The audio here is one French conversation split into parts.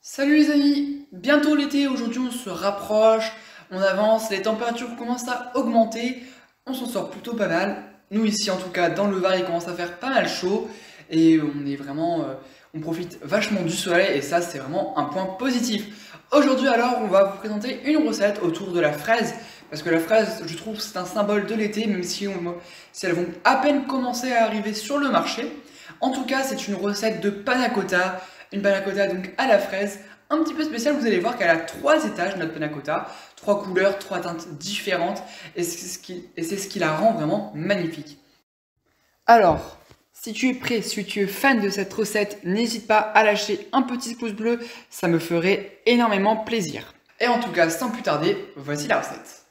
Salut les amis, bientôt l'été, aujourd'hui on se rapproche, on avance, les températures commencent à augmenter, on s'en sort plutôt pas mal. Nous ici en tout cas dans le Var il commence à faire pas mal chaud et on profite vachement du soleil et ça c'est vraiment un point positif. Aujourd'hui alors on va vous présenter une recette autour de la fraise parce que la fraise je trouve c'est un symbole de l'été même si elles vont à peine commencer à arriver sur le marché. En tout cas c'est une recette de panna cotta. Une panna cotta donc à la fraise, un petit peu spéciale, vous allez voir qu'elle a 3 étages notre panna cotta, 3 couleurs, 3 teintes différentes et c'est ce qui la rend vraiment magnifique. Alors, si tu es prêt, si tu es fan de cette recette, n'hésite pas à lâcher un petit pouce bleu, ça me ferait énormément plaisir. Et en tout cas, sans plus tarder, voici la recette.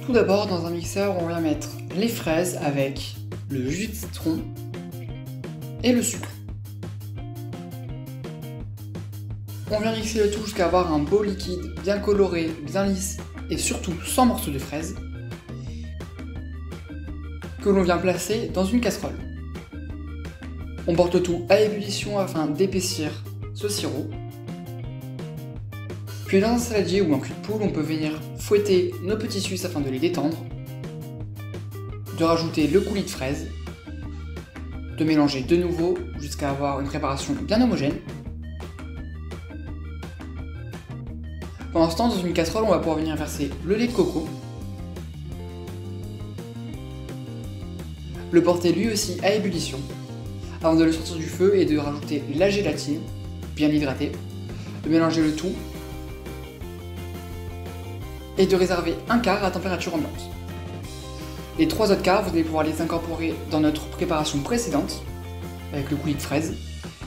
Tout d'abord, dans un mixeur, on va mettre les fraises avec le jus de citron et le sucre. On vient mixer le tout jusqu'à avoir un beau liquide bien coloré, bien lisse et surtout sans morceaux de fraises que l'on vient placer dans une casserole. On porte tout à ébullition afin d'épaissir ce sirop. Puis dans un saladier ou un cul de poule, on peut venir fouetter nos petits suisses afin de les détendre, de rajouter le coulis de fraise, de mélanger de nouveau jusqu'à avoir une préparation bien homogène. Pendant ce temps, dans une casserole, on va pouvoir venir verser le lait de coco, le porter lui aussi à ébullition, avant de le sortir du feu et de rajouter la gélatine, bien hydratée, de mélanger le tout et de réserver un quart à température ambiante. Les 3 autres quarts, vous allez pouvoir les incorporer dans notre préparation précédente, avec le coulis de fraise,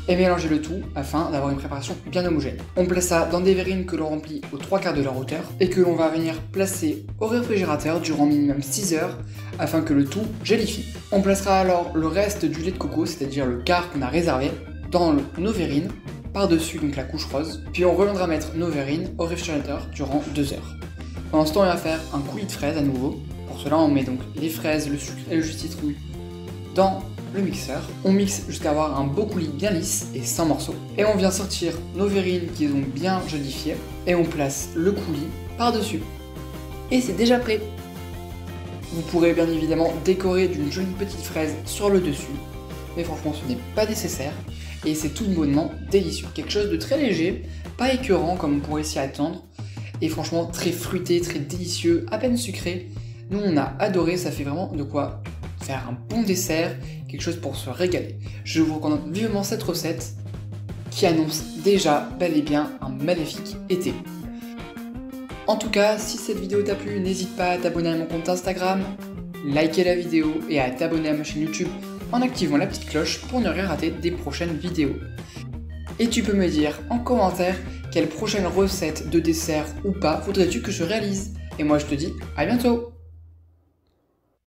et mélanger le tout afin d'avoir une préparation bien homogène. On place ça dans des verrines que l'on remplit aux 3 quarts de leur hauteur, et que l'on va venir placer au réfrigérateur durant minimum 6 heures, afin que le tout gélifie. On placera alors le reste du lait de coco, c'est-à-dire le quart qu'on a réservé, dans nos verrines, par-dessus donc la couche rose, puis on reviendra mettre nos verrines au réfrigérateur durant 2 heures. Pendant ce temps, on va faire un coulis de fraise à nouveau. Pour cela, on met donc les fraises, le sucre et le jus de citron dans le mixeur. On mixe jusqu'à avoir un beau coulis bien lisse et sans morceaux. Et on vient sortir nos verrines qui ont bien jolifiées et on place le coulis par-dessus. Et c'est déjà prêt. Vous pourrez bien évidemment décorer d'une jolie petite fraise sur le dessus, mais franchement ce n'est pas nécessaire et c'est tout bonnement délicieux. Quelque chose de très léger, pas écœurant comme on pourrait s'y attendre, et franchement très fruité, très délicieux, à peine sucré. Nous on a adoré, ça fait vraiment de quoi faire un bon dessert, quelque chose pour se régaler. Je vous recommande vivement cette recette qui annonce déjà bel et bien un maléfique été. En tout cas, si cette vidéo t'a plu, n'hésite pas à t'abonner à mon compte Instagram, liker la vidéo et à t'abonner à ma chaîne YouTube en activant la petite cloche pour ne rien rater des prochaines vidéos. Et tu peux me dire en commentaire quelle prochaine recette de dessert ou pas voudrais-tu que je réalise. Et moi je te dis à bientôt.